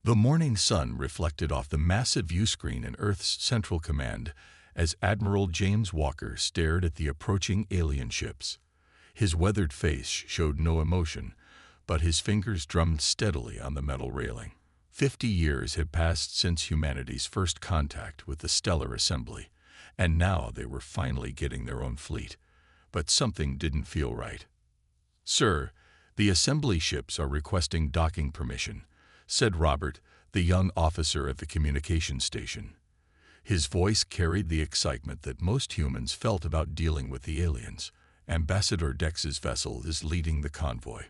The morning sun reflected off the massive viewscreen in Earth's Central Command as Admiral James Walker stared at the approaching alien ships. His weathered face showed no emotion, but his fingers drummed steadily on the metal railing. 50 years had passed since humanity's first contact with the stellar assembly, and now they were finally getting their own fleet. But something didn't feel right. "Sir, the assembly ships are requesting docking permission," said Robert, the young officer at the communications station. His voice carried the excitement that most humans felt about dealing with the aliens. "Ambassador Dex's vessel is leading the convoy."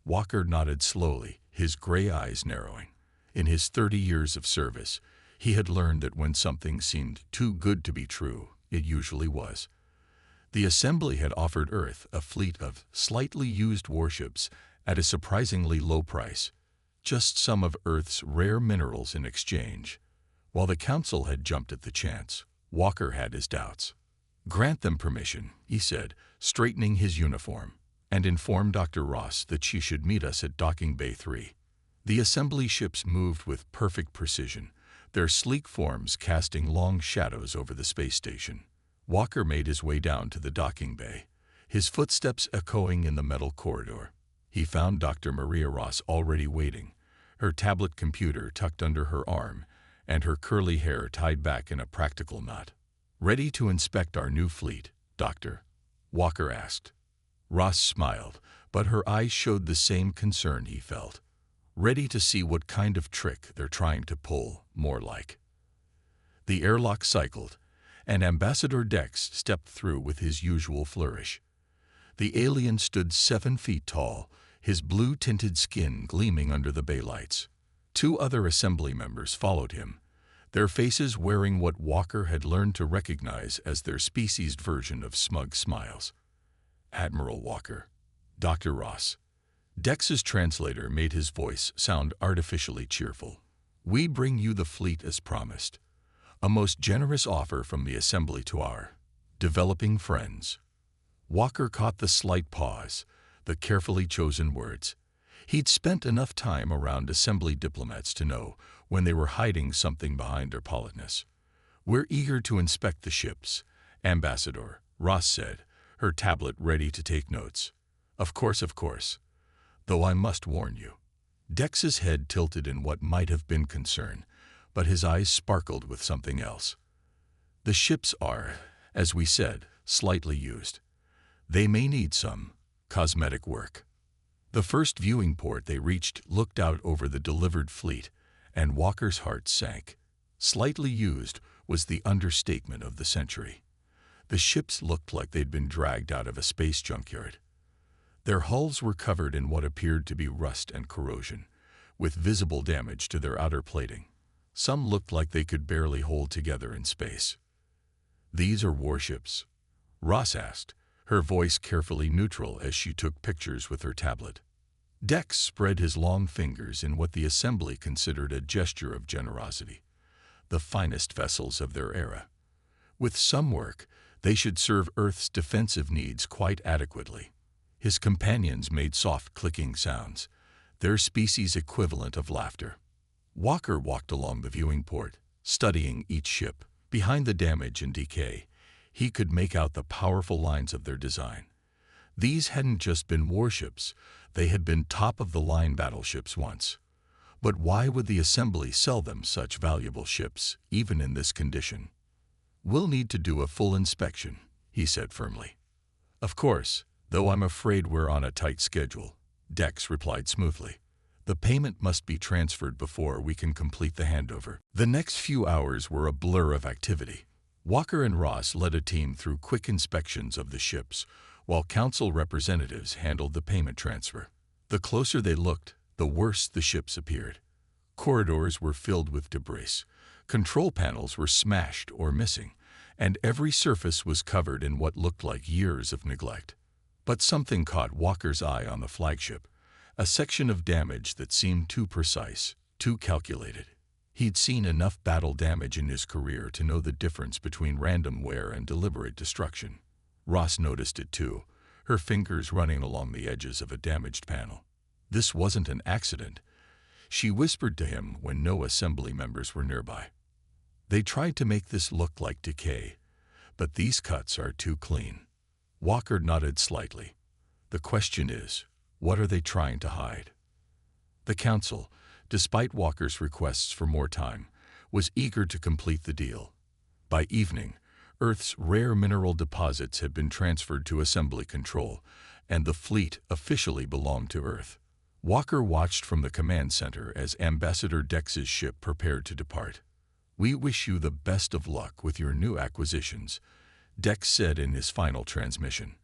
Walker nodded slowly, his gray eyes narrowing. In his 30 years of service, he had learned that when something seemed too good to be true, it usually was. The assembly had offered Earth a fleet of slightly used warships at a surprisingly low price, just some of Earth's rare minerals in exchange. While the Council had jumped at the chance, Walker had his doubts. "Grant them permission," he said, straightening his uniform, "and inform Dr. Ross that she should meet us at Docking Bay 3. The assembly ships moved with perfect precision, their sleek forms casting long shadows over the space station. Walker made his way down to the docking bay, his footsteps echoing in the metal corridor. He found Dr. Maria Ross already waiting, her tablet computer tucked under her arm and her curly hair tied back in a practical knot. "Ready to inspect our new fleet, Doctor?" Walker asked. Ross smiled, but her eyes showed the same concern he felt. "Ready to see what kind of trick they're trying to pull, more like." The airlock cycled, and Ambassador Dex stepped through with his usual flourish. The alien stood 7 feet tall, his blue-tinted skin gleaming under the bay lights. 2 other assembly members followed him, their faces wearing what Walker had learned to recognize as their species' version of smug smiles. "Admiral Walker, Dr. Ross." Dex's translator made his voice sound artificially cheerful. "We bring you the fleet as promised. A most generous offer from the assembly to our developing friends." Walker caught the slight pause, the carefully chosen words. He'd spent enough time around assembly diplomats to know when they were hiding something behind their politeness. "We're eager to inspect the ships," Ambassador Ross said, her tablet ready to take notes. Of course. Though I must warn you." Dex's head tilted in what might have been concern, but his eyes sparkled with something else. "The ships are, as we said, slightly used. They may need some cosmetic work." The first viewing port they reached looked out over the delivered fleet, and Walker's heart sank. Slightly used was the understatement of the century. The ships looked like they'd been dragged out of a space junkyard. Their hulls were covered in what appeared to be rust and corrosion, with visible damage to their outer plating. Some looked like they could barely hold together in space. "These are warships?" Ross asked, her voice carefully neutral as she took pictures with her tablet. Dex spread his long fingers in what the assembly considered a gesture of generosity. "The finest vessels of their era. With some work, they should serve Earth's defensive needs quite adequately." His companions made soft clicking sounds, their species equivalent of laughter. Walker walked along the viewing port, studying each ship. Behind the damage and decay, he could make out the powerful lines of their design. These hadn't just been warships, they had been top-of-the-line battleships once. But why would the assembly sell them such valuable ships, even in this condition? "We'll need to do a full inspection," he said firmly. "Of course, though I'm afraid we're on a tight schedule," Dex replied smoothly. "The payment must be transferred before we can complete the handover." The next few hours were a blur of activity. Walker and Ross led a team through quick inspections of the ships, while council representatives handled the payment transfer. The closer they looked, the worse the ships appeared. Corridors were filled with debris, control panels were smashed or missing, and every surface was covered in what looked like years of neglect. But something caught Walker's eye on the flagship, a section of damage that seemed too precise, too calculated. He'd seen enough battle damage in his career to know the difference between random wear and deliberate destruction. Ross noticed it too, her fingers running along the edges of a damaged panel. This wasn't an accident. She whispered to him when no assembly members were nearby. "They tried to make this look like decay, but these cuts are too clean." Walker nodded slightly. "The question is, what are they trying to hide?" The council, despite Walker's requests for more time, was eager to complete the deal. By evening, Earth's rare mineral deposits had been transferred to assembly control, and the fleet officially belonged to Earth. Walker watched from the command center as Ambassador Dex's ship prepared to depart. "We wish you the best of luck with your new acquisitions," Dex said in his final transmission.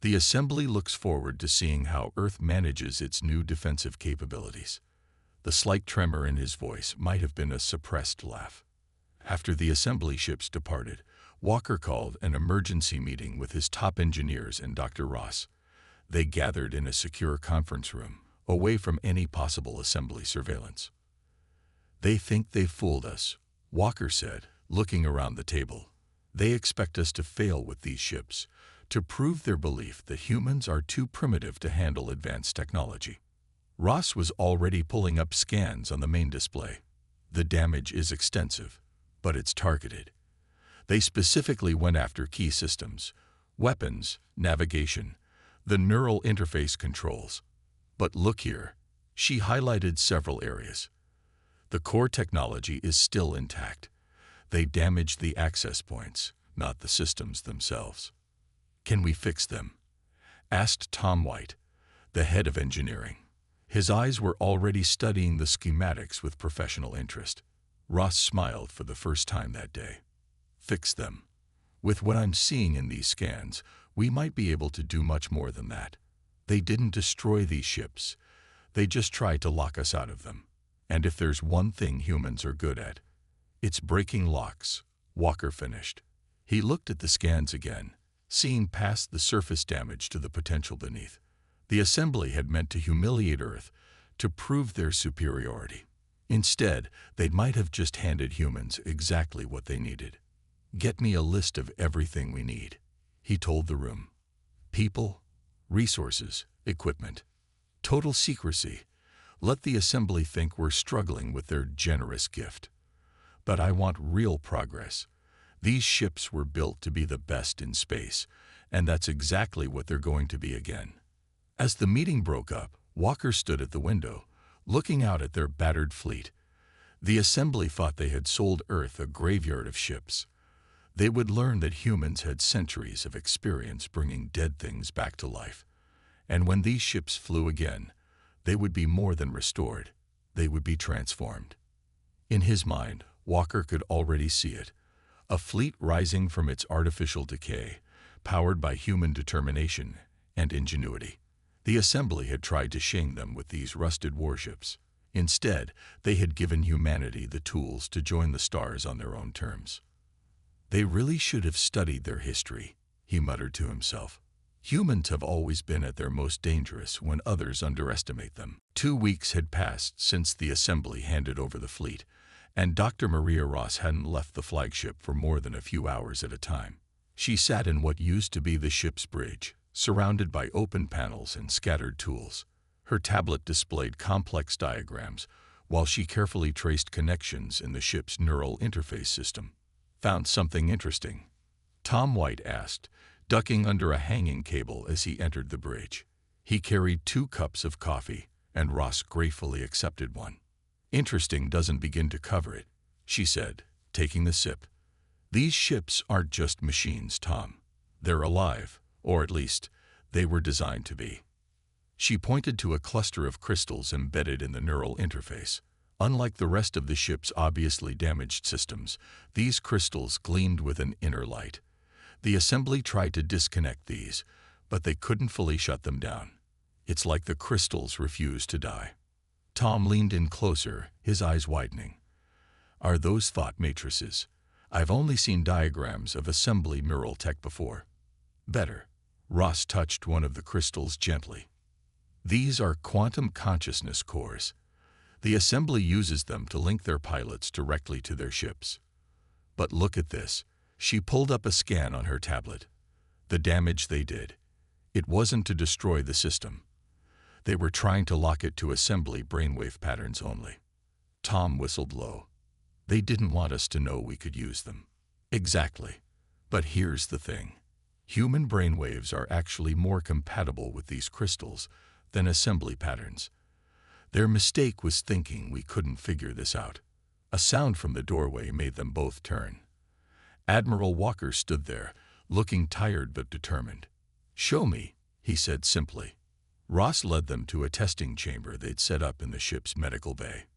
"The Assembly looks forward to seeing how Earth manages its new defensive capabilities." The slight tremor in his voice might have been a suppressed laugh. After the Assembly ships departed, Walker called an emergency meeting with his top engineers and Dr. Ross. They gathered in a secure conference room, away from any possible Assembly surveillance. "They think they've fooled us," Walker said, looking around the table. "They expect us to fail with these ships, to prove their belief that humans are too primitive to handle advanced technology." Ross was already pulling up scans on the main display. "The damage is extensive, but it's targeted. They specifically went after key systems, weapons, navigation, the neural interface controls. But look here," she highlighted several areas. "The core technology is still intact. They damaged the access points, not the systems themselves." "Can we fix them?" asked Tom White, the head of engineering. His eyes were already studying the schematics with professional interest. Ross smiled for the first time that day. "Fix them. With what I'm seeing in these scans, we might be able to do much more than that. They didn't destroy these ships. They just tried to lock us out of them. And if there's one thing humans are good at, it's breaking locks," Walker finished. He looked at the scans again, seeing past the surface damage to the potential beneath. The Assembly had meant to humiliate Earth, to prove their superiority. Instead, they might have just handed humans exactly what they needed. "Get me a list of everything we need," he told the room. "People, resources, equipment. Total secrecy. Let the Assembly think we're struggling with their generous gift. But I want real progress. These ships were built to be the best in space, and that's exactly what they're going to be again." As the meeting broke up, Walker stood at the window, looking out at their battered fleet. The Assembly thought they had sold Earth a graveyard of ships. They would learn that humans had centuries of experience bringing dead things back to life. And when these ships flew again, they would be more than restored. They would be transformed. In his mind, Walker could already see it. A fleet rising from its artificial decay, powered by human determination and ingenuity. The Assembly had tried to shame them with these rusted warships. Instead, they had given humanity the tools to join the stars on their own terms. "They really should have studied their history," he muttered to himself. "Humans have always been at their most dangerous when others underestimate them." 2 weeks had passed since the Assembly handed over the fleet, and Dr. Maria Ross hadn't left the flagship for more than a few hours at a time. She sat in what used to be the ship's bridge, surrounded by open panels and scattered tools. Her tablet displayed complex diagrams, while she carefully traced connections in the ship's neural interface system. "Found something interesting?" Tom White asked, ducking under a hanging cable as he entered the bridge. He carried 2 cups of coffee, and Ross gratefully accepted one. "Interesting doesn't begin to cover it," she said, taking the sip. "These ships aren't just machines, Tom. They're alive. Or at least, they were designed to be." She pointed to a cluster of crystals embedded in the neural interface. Unlike the rest of the ship's obviously damaged systems, these crystals gleamed with an inner light. The Assembly tried to disconnect these, but they couldn't fully shut them down. It's like the crystals refused to die. Tom leaned in closer, his eyes widening. "Are those thought matrices? I've only seen diagrams of Assembly neural tech before." "Better." Ross touched one of the crystals gently. "These are quantum consciousness cores. The Assembly uses them to link their pilots directly to their ships. But look at this." She pulled up a scan on her tablet. "The damage they did. It wasn't to destroy the system. They were trying to lock it to assembly brainwave patterns only. Tom whistled low. They didn't want us to know we could use them. Exactly. But here's the thing. Human brainwaves are actually more compatible with these crystals than assembly patterns. Their mistake was thinking we couldn't figure this out. A sound from the doorway made them both turn. Admiral Walker stood there, looking tired but determined. "Show me," he said simply. Ross led them to a testing chamber they'd set up in the ship's medical bay.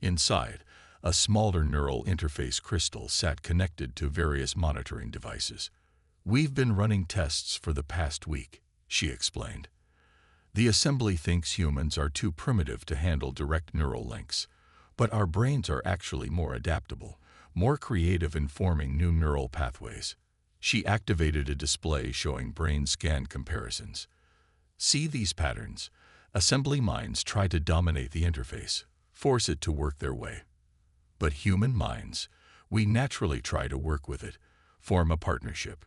Inside, a smaller neural interface crystal sat connected to various monitoring devices. "We've been running tests for the past week," she explained. "The assembly thinks humans are too primitive to handle direct neural links, but our brains are actually more adaptable, more creative in forming new neural pathways." She activated a display showing brain scan comparisons. "See these patterns? Assembly minds try to dominate the interface, force it to work their way. But human minds, we naturally try to work with it, form a partnership.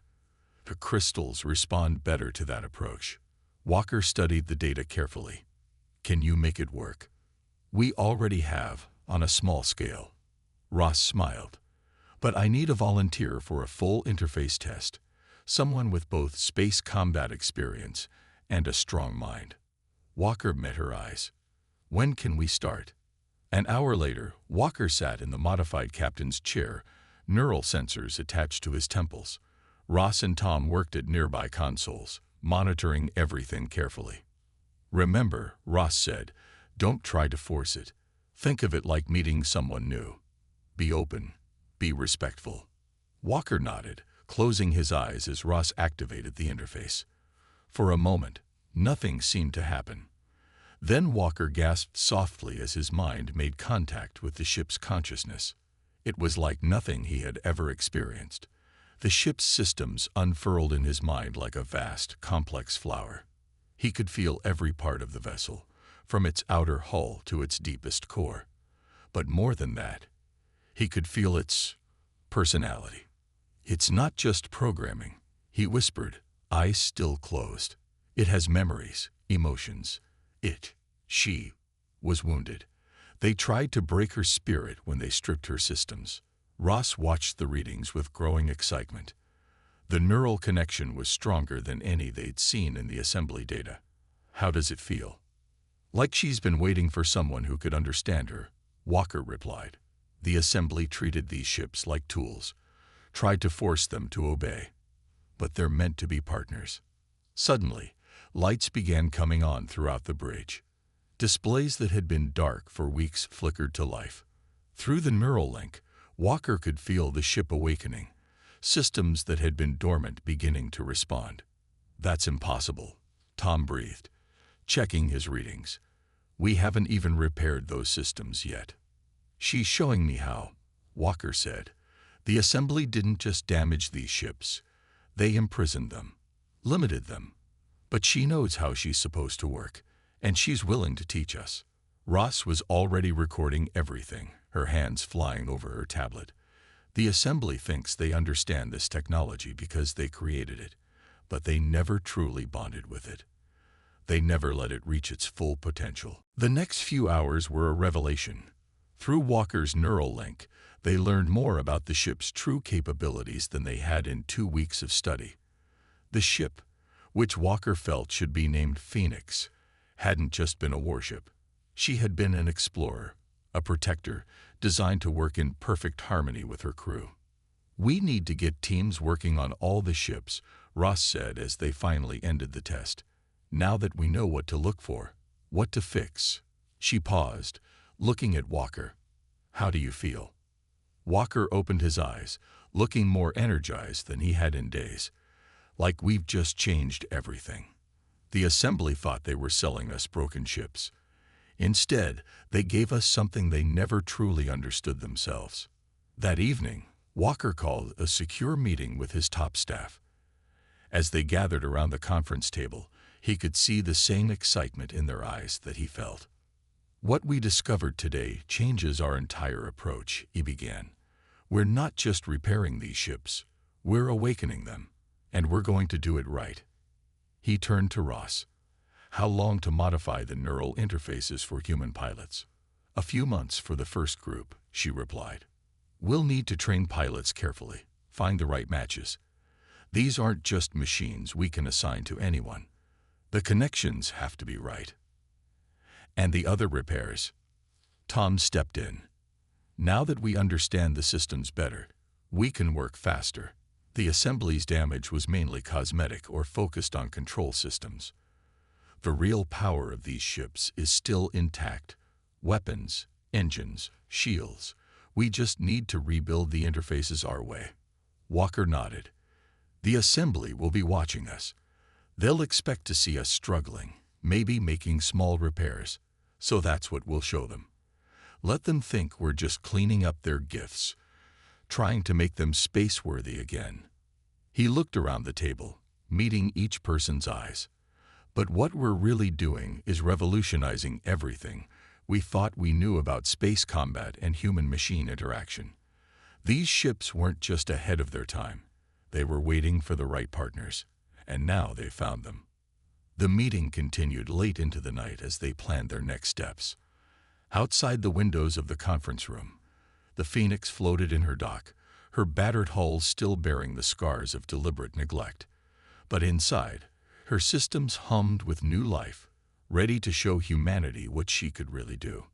The crystals respond better to that approach." Walker studied the data carefully. "Can you make it work?" "We already have, on a small scale." Ross smiled. "But I need a volunteer for a full interface test, someone with both space combat experience and a strong mind." Walker met her eyes. "When can we start?" An hour later, Walker sat in the modified captain's chair, neural sensors attached to his temples. Ross and Tom worked at nearby consoles, monitoring everything carefully. "Remember," Ross said, "don't try to force it. Think of it like meeting someone new. Be open. Be respectful." Walker nodded, closing his eyes as Ross activated the interface. For a moment, nothing seemed to happen. Then Walker gasped softly as his mind made contact with the ship's consciousness. It was like nothing he had ever experienced. The ship's systems unfurled in his mind like a vast, complex flower. He could feel every part of the vessel, from its outer hull to its deepest core. But more than that, he could feel its personality. "It's not just programming," he whispered, eyes still closed. "It has memories, emotions. She was wounded. They tried to break her spirit when they stripped her systems." Ross watched the readings with growing excitement. The neural connection was stronger than any they'd seen in the assembly data. "How does it feel?" "Like she's been waiting for someone who could understand her," Walker replied. "The assembly treated these ships like tools, tried to force them to obey. But they're meant to be partners." Suddenly, lights began coming on throughout the bridge. Displays that had been dark for weeks flickered to life. Through the neural link, Walker could feel the ship awakening, systems that had been dormant beginning to respond. "That's impossible," Tom breathed, checking his readings. "We haven't even repaired those systems yet." "She's showing me how," Walker said. "The assembly didn't just damage these ships. They imprisoned them, limited them. But she knows how she's supposed to work, and she's willing to teach us." Ross was already recording everything, her hands flying over her tablet. "The assembly thinks they understand this technology because they created it, but they never truly bonded with it. They never let it reach its full potential." The next few hours were a revelation. Through Walker's neural link, they learned more about the ship's true capabilities than they had in 2 weeks of study. The ship, which Walker felt should be named Phoenix, hadn't just been a warship. She had been an explorer, a protector, designed to work in perfect harmony with her crew. "We need to get teams working on all the ships," Ross said as they finally ended the test. "Now that we know what to look for, what to fix." She paused, looking at Walker. "How do you feel?" Walker opened his eyes, looking more energized than he had in days. "Like we've just changed everything. The assembly thought they were selling us broken ships. Instead, they gave us something they never truly understood themselves." That evening, Walker called a secure meeting with his top staff. As they gathered around the conference table, he could see the same excitement in their eyes that he felt. "What we discovered today changes our entire approach," he began. "We're not just repairing these ships, we're awakening them, and we're going to do it right." He turned to Ross. How long to modify the neural interfaces for human pilots? A few months for the first group, she replied. We'll need to train pilots carefully, find the right matches. These aren't just machines we can assign to anyone. The connections have to be right. And the other repairs? Tom stepped in. Now that we understand the systems better, we can work faster. The assembly's damage was mainly cosmetic or focused on control systems. The real power of these ships is still intact. Weapons, engines, shields. We just need to rebuild the interfaces our way. Walker nodded. The assembly will be watching us. They'll expect to see us struggling, maybe making small repairs. So that's what we'll show them. Let them think we're just cleaning up their gifts, trying to make them space-worthy again. He looked around the table, meeting each person's eyes. But what we're really doing is revolutionizing everything we thought we knew about space combat and human-machine interaction. These ships weren't just ahead of their time. They were waiting for the right partners, and now they found them. The meeting continued late into the night as they planned their next steps. Outside the windows of the conference room, the Phoenix floated in her dock, her battered hull still bearing the scars of deliberate neglect. But inside, her systems hummed with new life, ready to show humanity what she could really do.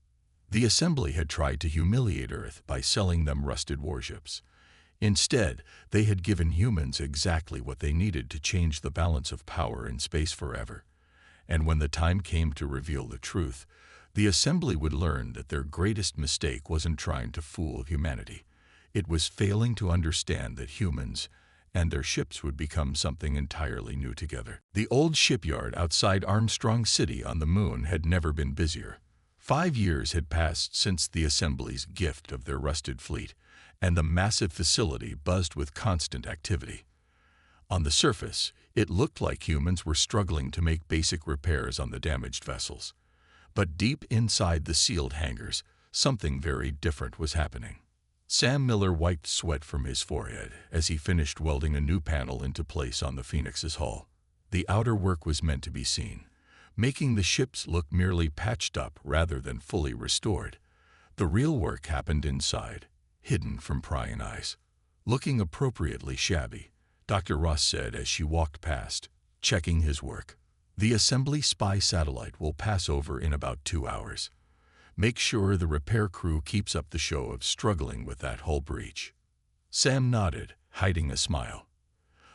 The assembly had tried to humiliate Earth by selling them rusted warships. Instead, they had given humans exactly what they needed to change the balance of power in space forever. And when the time came to reveal the truth, the assembly would learn that their greatest mistake wasn't trying to fool humanity. It was failing to understand that humans and their ships would become something entirely new together. The old shipyard outside Armstrong City on the Moon had never been busier. 5 years had passed since the assembly's gift of their rusted fleet, and the massive facility buzzed with constant activity. On the surface, it looked like humans were struggling to make basic repairs on the damaged vessels. But deep inside the sealed hangars, something very different was happening. Sam Miller wiped sweat from his forehead as he finished welding a new panel into place on the Phoenix's hull. The outer work was meant to be seen, making the ships look merely patched up rather than fully restored. The real work happened inside, hidden from prying eyes. Looking appropriately shabby, Dr. Ross said as she walked past, checking his work. The assembly spy satellite will pass over in about 2 hours. Make sure the repair crew keeps up the show of struggling with that hull breach. Sam nodded, hiding a smile.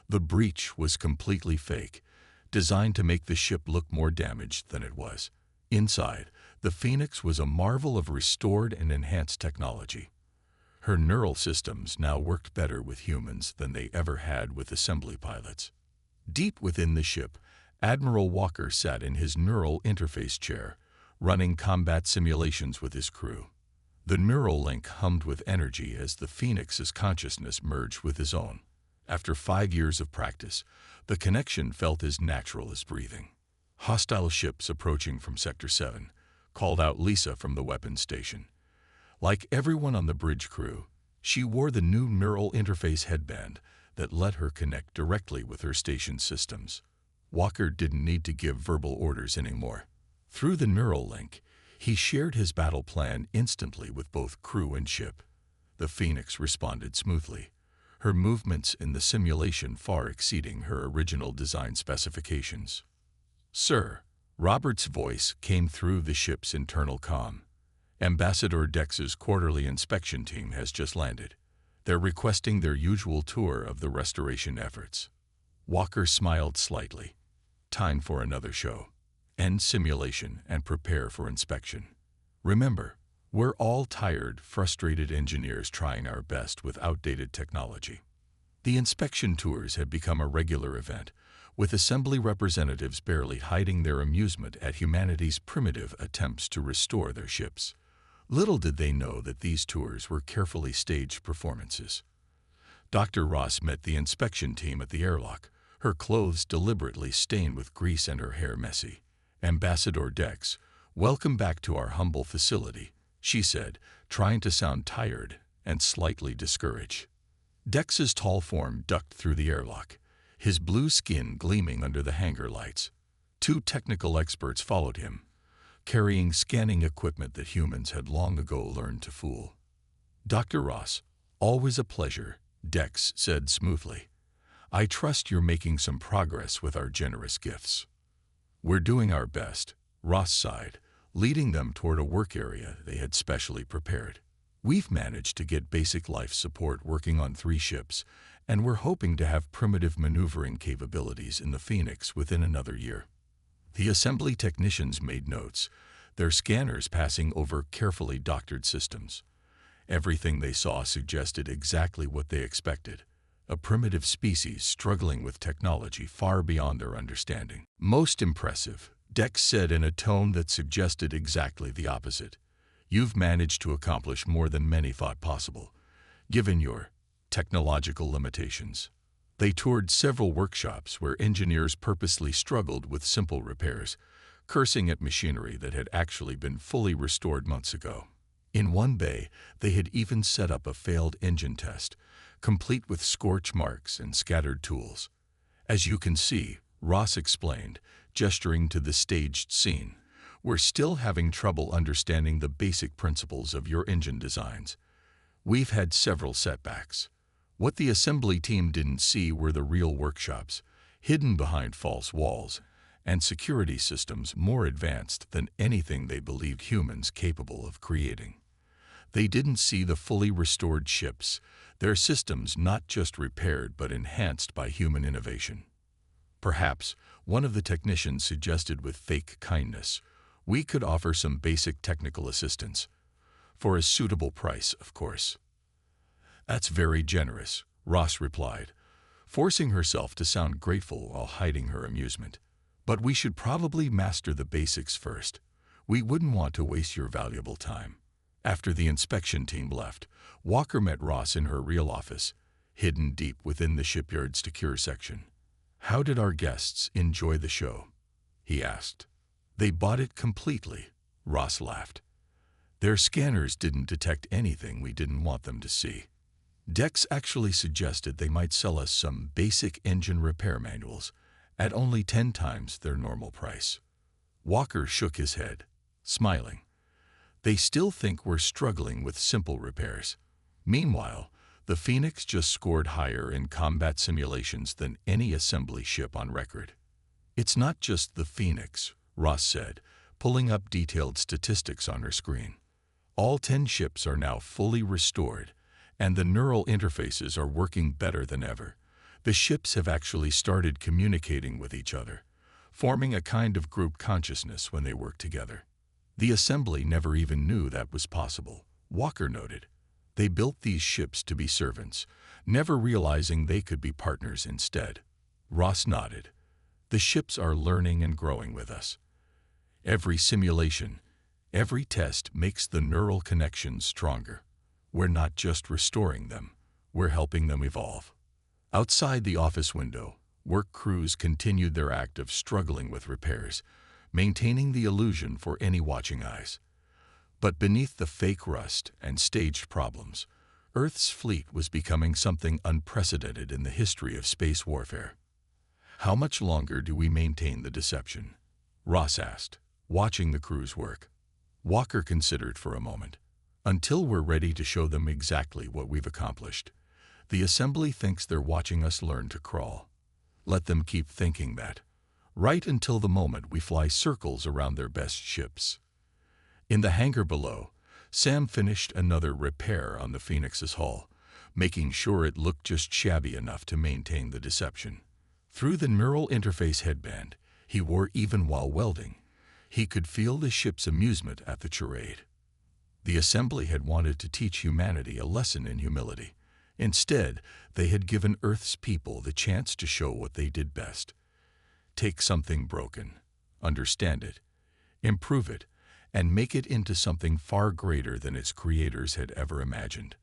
The breach was completely fake, designed to make the ship look more damaged than it was. Inside, the Phoenix was a marvel of restored and enhanced technology. Her neural systems now worked better with humans than they ever had with assembly pilots. Deep within the ship, Admiral Walker sat in his neural interface chair, running combat simulations with his crew. The neural link hummed with energy as the Phoenix's consciousness merged with his own. After 5 years of practice, the connection felt as natural as breathing. Hostile ships approaching from Sector 7 called out Lisa from the weapons station. Like everyone on the bridge crew, she wore the new neural interface headband that let her connect directly with her station's systems. Walker didn't need to give verbal orders anymore. Through the neural link, he shared his battle plan instantly with both crew and ship. The Phoenix responded smoothly, her movements in the simulation far exceeding her original design specifications. "Sir," Robert's voice came through the ship's internal comm. "Ambassador Dex's quarterly inspection team has just landed. They're requesting their usual tour of the restoration efforts." Walker smiled slightly. Time for another show. End simulation and prepare for inspection. Remember, we're all tired, frustrated engineers trying our best with outdated technology. The inspection tours had become a regular event, with assembly representatives barely hiding their amusement at humanity's primitive attempts to restore their ships. Little did they know that these tours were carefully staged performances. Dr. Ross met the inspection team at the airlock, her clothes deliberately stained with grease and her hair messy. "Ambassador Dex, welcome back to our humble facility," she said, trying to sound tired and slightly discouraged. Dex's tall form ducked through the airlock, his blue skin gleaming under the hangar lights. Two technical experts followed him, carrying scanning equipment that humans had long ago learned to fool. "Dr. Ross, always a pleasure," Dex said smoothly. "I trust you're making some progress with our generous gifts." "We're doing our best," Ross sighed, leading them toward a work area they had specially prepared. "We've managed to get basic life support working on 3 ships, and we're hoping to have primitive maneuvering capabilities in the Phoenix within another year." The assembly technicians made notes, their scanners passing over carefully doctored systems. Everything they saw suggested exactly what they expected: a primitive species struggling with technology far beyond their understanding. "Most impressive," Dex said in a tone that suggested exactly the opposite. "You've managed to accomplish more than many thought possible, given your technological limitations." They toured several workshops where engineers purposely struggled with simple repairs, cursing at machinery that had actually been fully restored months ago. In one bay, they had even set up a failed engine test, complete with scorch marks and scattered tools. "As you can see," Ross explained, gesturing to the staged scene, "we're still having trouble understanding the basic principles of your engine designs. We've had several setbacks." What the assembly team didn't see were the real workshops, hidden behind false walls, and security systems more advanced than anything they believed humans capable of creating. They didn't see the fully restored ships, their systems not just repaired but enhanced by human innovation. Perhaps, one of the technicians suggested with fake kindness, "we could offer some basic technical assistance. For a suitable price, of course." "That's very generous," Ross replied, forcing herself to sound grateful while hiding her amusement. "But we should probably master the basics first. We wouldn't want to waste your valuable time." After the inspection team left, Walker met Ross in her real office, hidden deep within the shipyard's secure section. "How did our guests enjoy the show?" he asked. "They bought it completely," Ross laughed. "Their scanners didn't detect anything we didn't want them to see. Dex actually suggested they might sell us some basic engine repair manuals at only 10 times their normal price." Walker shook his head, smiling. "They still think we're struggling with simple repairs. Meanwhile, the Phoenix just scored higher in combat simulations than any assembly ship on record." "It's not just the Phoenix," Ross said, pulling up detailed statistics on her screen. "All 10 ships are now fully restored, and the neural interfaces are working better than ever. The ships have actually started communicating with each other, forming a kind of group consciousness when they work together. The assembly never even knew that was possible," Walker noted. "They built these ships to be servants, never realizing they could be partners instead." Ross nodded. "The ships are learning and growing with us. Every simulation, every test makes the neural connections stronger. We're not just restoring them, we're helping them evolve." Outside the office window, work crews continued their act of struggling with repairs, maintaining the illusion for any watching eyes. But beneath the fake rust and staged problems, Earth's fleet was becoming something unprecedented in the history of space warfare. "How much longer do we maintain the deception?" Ross asked, watching the crews work. Walker considered for a moment. "Until we're ready to show them exactly what we've accomplished. The assembly thinks they're watching us learn to crawl. Let them keep thinking that, right until the moment we fly circles around their best ships." In the hangar below, Sam finished another repair on the Phoenix's hull, making sure it looked just shabby enough to maintain the deception. Through the neural interface headband he wore even while welding, he could feel the ship's amusement at the charade. The assembly had wanted to teach humanity a lesson in humility. Instead, they had given Earth's people the chance to show what they did best. Take something broken, understand it, improve it, and make it into something far greater than its creators had ever imagined.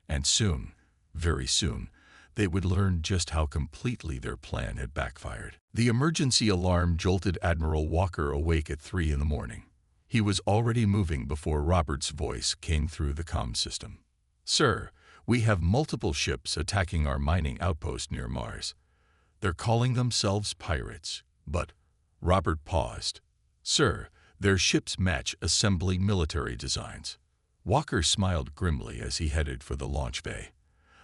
And soon, very soon, they would learn just how completely their plan had backfired. The emergency alarm jolted Admiral Walker awake at 3 in the morning. He was already moving before Robert's voice came through the comm system. "Sir, we have multiple ships attacking our mining outpost near Mars. They're calling themselves pirates, but..." Robert paused. Sir, their ships match assembly military designs. Walker smiled grimly as he headed for the launch bay.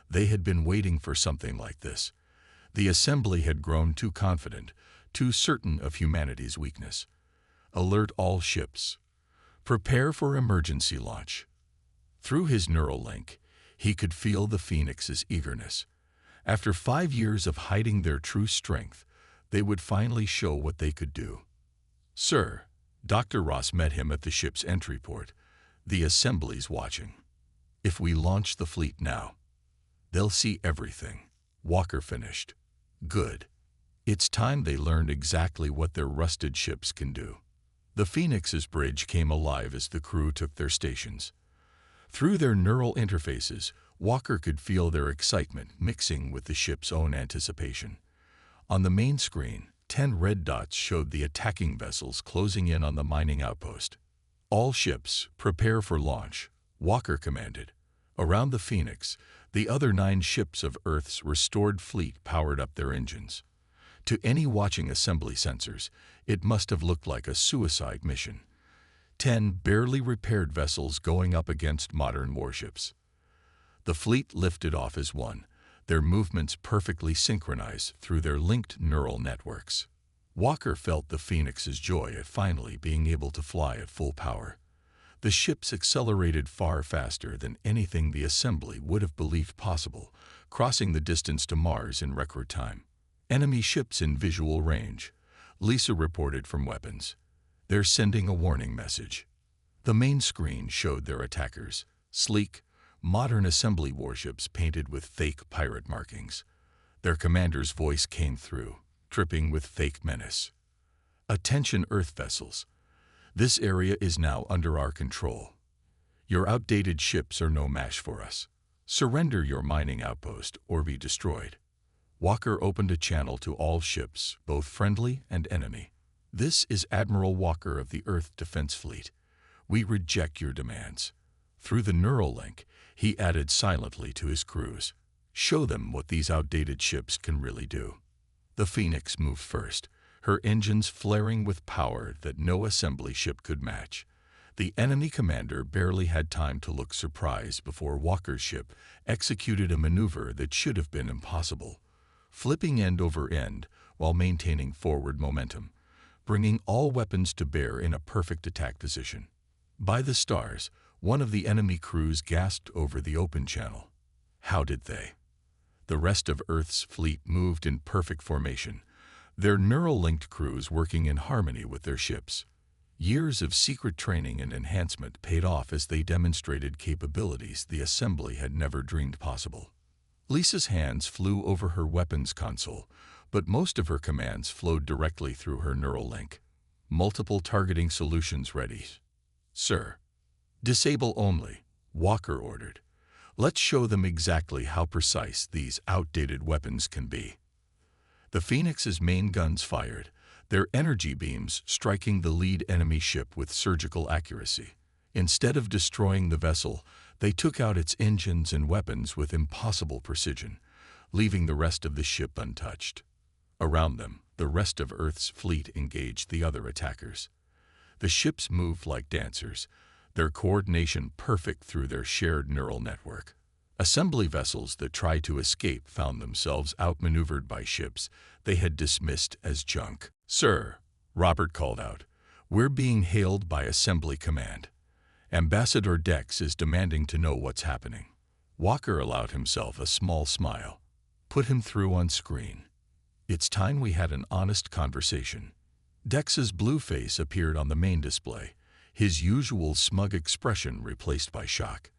They had been waiting for something like this. The assembly had grown too confident, too certain of humanity's weakness. Alert all ships. Prepare for emergency launch. Through his neural link, he could feel the Phoenix's eagerness. After 5 years of hiding their true strength, they would finally show what they could do. Sir, Dr. Ross met him at the ship's entry port. The assembly's watching. If we launch the fleet now, they'll see everything. Walker finished. Good. It's time they learned exactly what their rusted ships can do. The Phoenix's bridge came alive as the crew took their stations. Through their neural interfaces, Walker could feel their excitement mixing with the ship's own anticipation. On the main screen, 10 red dots showed the attacking vessels closing in on the mining outpost. All ships, prepare for launch, Walker commanded. Around the Phoenix, the other 9 ships of Earth's restored fleet powered up their engines. To any watching assembly sensors, it must have looked like a suicide mission. 10 barely repaired vessels going up against modern warships. The fleet lifted off as one, their movements perfectly synchronized through their linked neural networks. Walker felt the Phoenix's joy at finally being able to fly at full power. The ships accelerated far faster than anything the assembly would have believed possible, crossing the distance to Mars in record time. Enemy ships in visual range. Lisa reported from weapons. They're sending a warning message. The main screen showed their attackers, sleek, modern assembly warships painted with fake pirate markings. Their commander's voice came through, dripping with fake menace. Attention Earth vessels. This area is now under our control. Your outdated ships are no match for us. Surrender your mining outpost or be destroyed. Walker opened a channel to all ships, both friendly and enemy. This is Admiral Walker of the Earth Defense Fleet. We reject your demands. Through the neural link, he added silently to his crews. Show them what these outdated ships can really do. The Phoenix moved first, her engines flaring with power that no assembly ship could match. The enemy commander barely had time to look surprised before Walker's ship executed a maneuver that should have been impossible, flipping end over end while maintaining forward momentum, bringing all weapons to bear in a perfect attack position. By the stars, one of the enemy crews gasped over the open channel. How did they? The rest of Earth's fleet moved in perfect formation, their neural-linked crews working in harmony with their ships. Years of secret training and enhancement paid off as they demonstrated capabilities the assembly had never dreamed possible. Lisa's hands flew over her weapons console, but most of her commands flowed directly through her neural link. Multiple targeting solutions ready. Sir. Disable only, Walker ordered. Let's show them exactly how precise these outdated weapons can be. The Phoenix's main guns fired, their energy beams striking the lead enemy ship with surgical accuracy. Instead of destroying the vessel, they took out its engines and weapons with impossible precision, leaving the rest of the ship untouched. Around them, the rest of Earth's fleet engaged the other attackers. The ships moved like dancers, their coordination perfect through their shared neural network. Assembly vessels that tried to escape found themselves outmaneuvered by ships they had dismissed as junk. Sir, Robert called out, we're being hailed by Assembly Command. Ambassador Dex is demanding to know what's happening. Walker allowed himself a small smile. Put him through on screen. It's time we had an honest conversation. Dex's blue face appeared on the main display, his usual smug expression replaced by shock.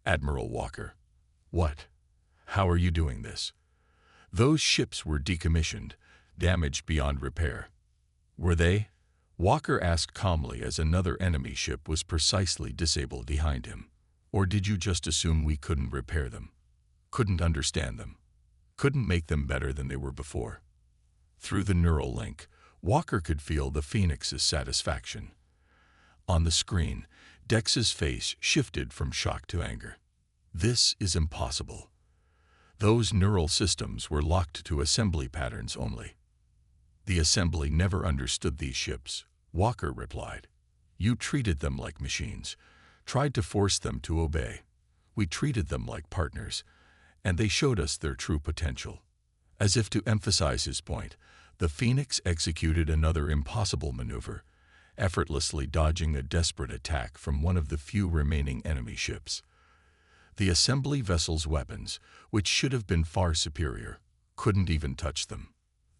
Admiral Walker. What? How are you doing this? Those ships were decommissioned, damaged beyond repair. Were they? Walker asked calmly as another enemy ship was precisely disabled behind him. Or did you just assume we couldn't repair them? Couldn't understand them? Couldn't make them better than they were before? Through the neural link, Walker could feel the Phoenix's satisfaction. On the screen, Dex's face shifted from shock to anger. This is impossible. Those neural systems were locked to assembly patterns only. The assembly never understood these ships, Walker replied. You treated them like machines, tried to force them to obey. We treated them like partners, and they showed us their true potential. As if to emphasize his point, the Phoenix executed another impossible maneuver, effortlessly dodging a desperate attack from one of the few remaining enemy ships. The assembly vessel's weapons, which should have been far superior, couldn't even touch them.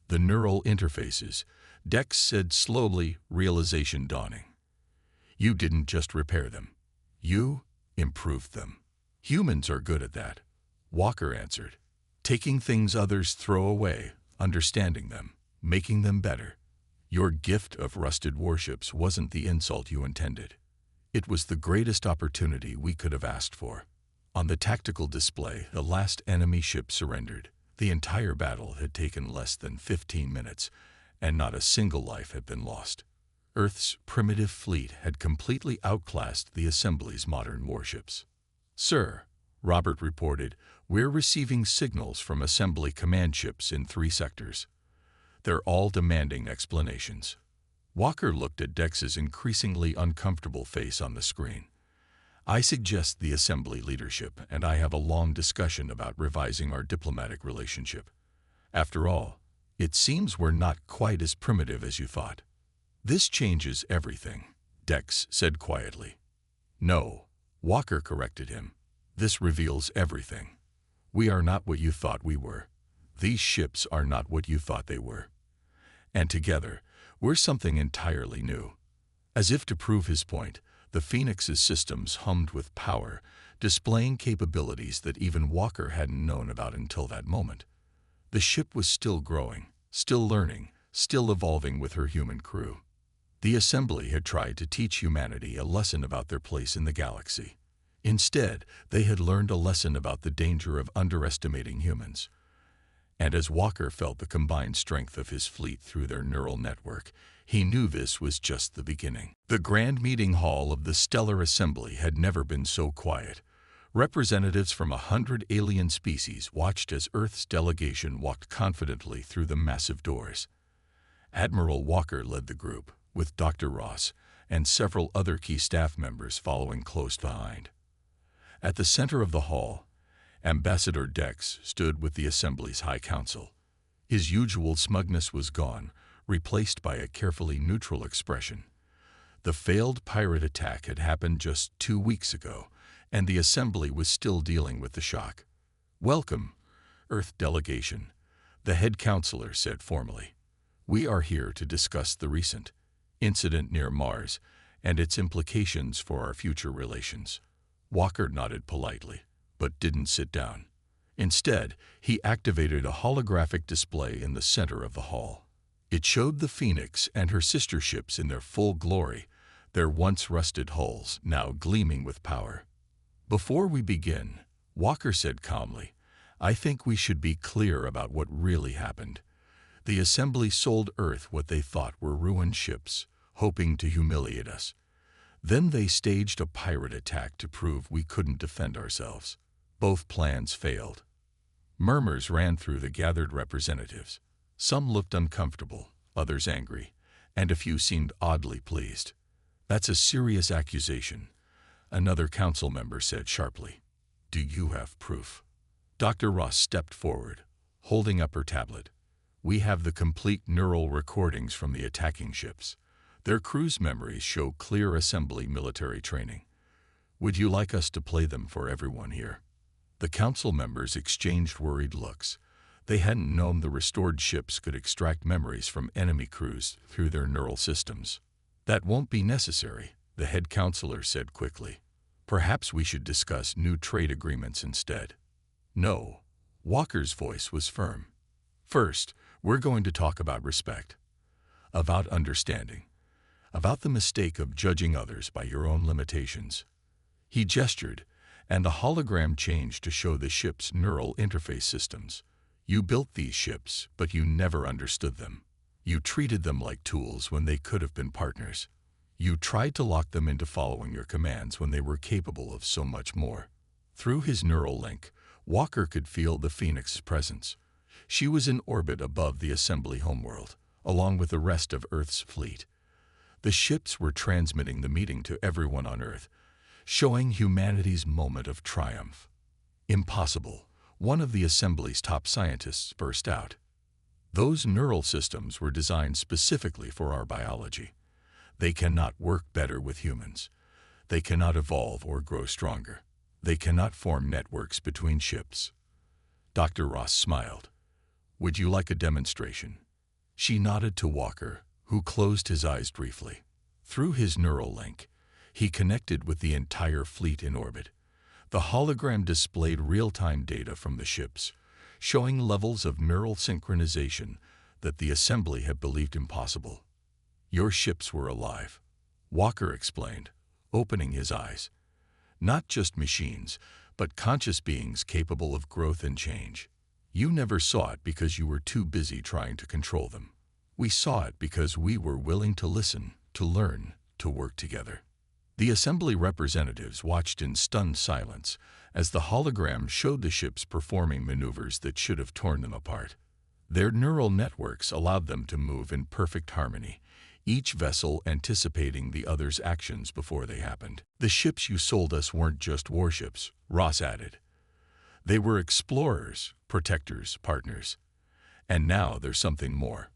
The neural interfaces, Dex said slowly, realization dawning. You didn't just repair them. You improved them. Humans are good at that, Walker answered. Taking things others throw away, understanding them, making them better. Your gift of rusted warships wasn't the insult you intended. It was the greatest opportunity we could have asked for. On the tactical display, the last enemy ship surrendered. The entire battle had taken less than 15 minutes, and not a single life had been lost. Earth's primitive fleet had completely outclassed the assembly's modern warships. Sir, Robert reported, we're receiving signals from assembly command ships in 3 sectors. They're all demanding explanations. Walker looked at Dex's increasingly uncomfortable face on the screen. I suggest the assembly leadership and I have a long discussion about revising our diplomatic relationship. After all, it seems we're not quite as primitive as you thought. This changes everything, Dex said quietly. No, Walker corrected him. This reveals everything. We are not what you thought we were. These ships are not what you thought they were. And together, we're something entirely new. As if to prove his point, the Phoenix's systems hummed with power, displaying capabilities that even Walker hadn't known about until that moment. The ship was still growing, still learning, still evolving with her human crew. The assembly had tried to teach humanity a lesson about their place in the galaxy. Instead, they had learned a lesson about the danger of underestimating humans. And as Walker felt the combined strength of his fleet through their neural network, he knew this was just the beginning. The grand meeting hall of the Stellar Assembly had never been so quiet. Representatives from 100 alien species watched as Earth's delegation walked confidently through the massive doors. Admiral Walker led the group, with Dr. Ross and several other key staff members following close behind. At the center of the hall, Ambassador Dex stood with the Assembly's High Council. His usual smugness was gone, replaced by a carefully neutral expression. The failed pirate attack had happened just 2 weeks ago, and the Assembly was still dealing with the shock. Welcome, Earth delegation, the head counselor said formally. We are here to discuss the recent incident near Mars and its implications for our future relations. Walker nodded politely, but didn't sit down. Instead, he activated a holographic display in the center of the hall. It showed the Phoenix and her sister ships in their full glory, their once rusted hulls now gleaming with power. Before we begin, Walker said calmly, I think we should be clear about what really happened. The Assembly sold Earth what they thought were ruined ships, hoping to humiliate us. Then they staged a pirate attack to prove we couldn't defend ourselves. Both plans failed. Murmurs ran through the gathered representatives. Some looked uncomfortable, others angry, and a few seemed oddly pleased. That's a serious accusation, another council member said sharply. Do you have proof? Dr. Ross stepped forward, holding up her tablet. We have the complete neural recordings from the attacking ships. Their crews' memories show clear assembly military training. Would you like us to play them for everyone here? The council members exchanged worried looks. They hadn't known the restored ships could extract memories from enemy crews through their neural systems. That won't be necessary, the head counselor said quickly. Perhaps we should discuss new trade agreements instead. No, Walker's voice was firm. First, we're going to talk about respect, about understanding, about the mistake of judging others by your own limitations. He gestured, and the hologram changed to show the ship's neural interface systems. You built these ships, but you never understood them. You treated them like tools when they could have been partners. You tried to lock them into following your commands when they were capable of so much more. Through his neural link, Walker could feel the Phoenix's presence. She was in orbit above the assembly homeworld, along with the rest of Earth's fleet. The ships were transmitting the meeting to everyone on Earth, showing humanity's moment of triumph. Impossible, one of the assembly's top scientists burst out. Those neural systems were designed specifically for our biology. They cannot work better with humans. They cannot evolve or grow stronger. They cannot form networks between ships. Dr. Ross smiled. Would you like a demonstration? She nodded to Walker, who closed his eyes briefly. Through his neural link, he connected with the entire fleet in orbit. The hologram displayed real-time data from the ships, showing levels of neural synchronization that the assembly had believed impossible. Your ships were alive, Walker explained, opening his eyes. Not just machines, but conscious beings capable of growth and change. You never saw it because you were too busy trying to control them. We saw it because we were willing to listen, to learn, to work together. The assembly representatives watched in stunned silence as the hologram showed the ships performing maneuvers that should have torn them apart. Their neural networks allowed them to move in perfect harmony, each vessel anticipating the other's actions before they happened. The ships you sold us weren't just warships, Ross added. They were explorers, protectors, partners. And now there's something more.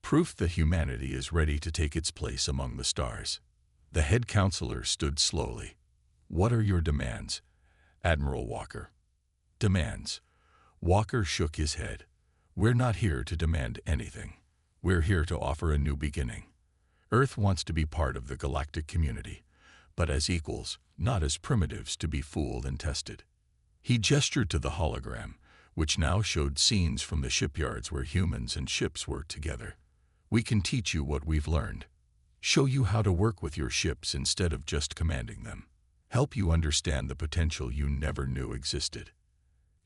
Proof that humanity is ready to take its place among the stars. The head counselor stood slowly. What are your demands, Admiral Walker? Demands. Walker shook his head. We're not here to demand anything. We're here to offer a new beginning. Earth wants to be part of the galactic community, but as equals, not as primitives to be fooled and tested. He gestured to the hologram, which now showed scenes from the shipyards where humans and ships worked together. We can teach you what we've learned. Show you how to work with your ships instead of just commanding them. Help you understand the potential you never knew existed.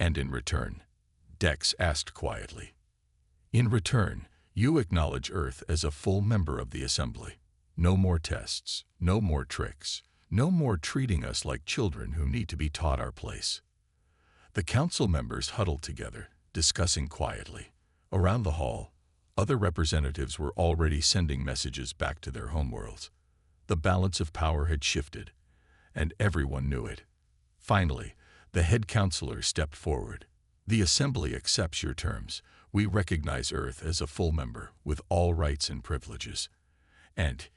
And in return, Dex asked quietly. In return, you acknowledge Earth as a full member of the assembly. No more tests, no more tricks, no more treating us like children who need to be taught our place. The council members huddled together, discussing quietly. Around the hall, other representatives were already sending messages back to their homeworlds. The balance of power had shifted, and everyone knew it. Finally, the head counselor stepped forward. The assembly accepts your terms. We recognize Earth as a full member with all rights and privileges. And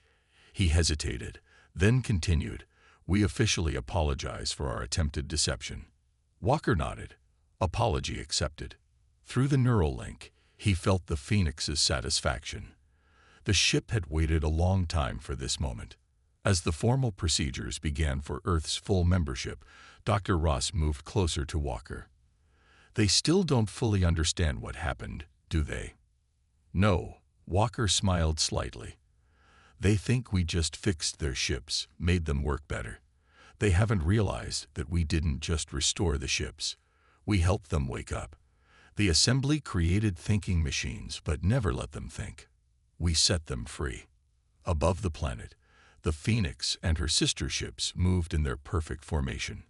he hesitated, then continued, we officially apologize for our attempted deception. Walker nodded. Apology accepted. Through the neural link, he felt the Phoenix's satisfaction. The ship had waited a long time for this moment. As the formal procedures began for Earth's full membership, Dr. Ross moved closer to Walker. They still don't fully understand what happened, do they? No, Walker smiled slightly. They think we just fixed their ships, made them work better. They haven't realized that we didn't just restore the ships. We helped them wake up. The assembly created thinking machines, but never let them think. We set them free. Above the planet, the Phoenix and her sister ships moved in their perfect formation.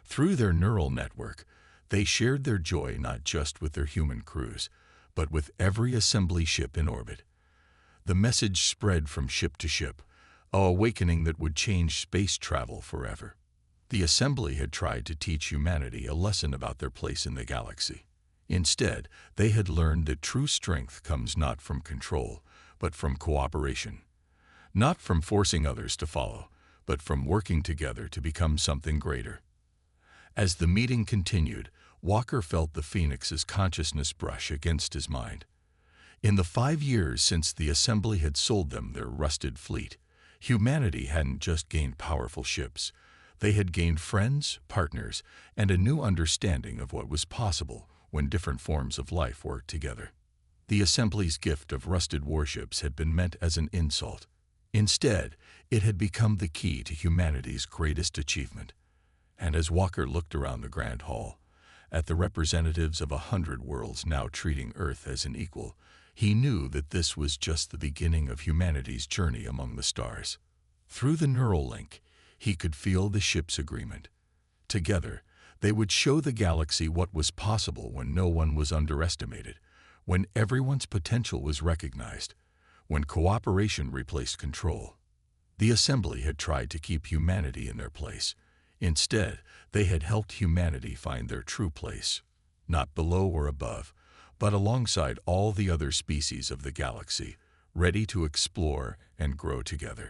Through their neural network, they shared their joy not just with their human crews, but with every assembly ship in orbit. The message spread from ship to ship, an awakening that would change space travel forever. The assembly had tried to teach humanity a lesson about their place in the galaxy. Instead, they had learned that true strength comes not from control, but from cooperation. Not from forcing others to follow, but from working together to become something greater. As the meeting continued, Walker felt the Phoenix's consciousness brush against his mind. In the 5 years since the assembly had sold them their rusted fleet, humanity hadn't just gained powerful ships. They had gained friends, partners, and a new understanding of what was possible when different forms of life worked together. The assembly's gift of rusted warships had been meant as an insult. Instead, it had become the key to humanity's greatest achievement. And as Walker looked around the Grand Hall, at the representatives of 100 worlds now treating Earth as an equal, he knew that this was just the beginning of humanity's journey among the stars. Through the neural link, he could feel the ship's agreement. Together, they would show the galaxy what was possible when no one was underestimated, when everyone's potential was recognized, when cooperation replaced control. The assembly had tried to keep humanity in their place. Instead, they had helped humanity find their true place, not below or above, but alongside all the other species of the galaxy, ready to explore and grow together.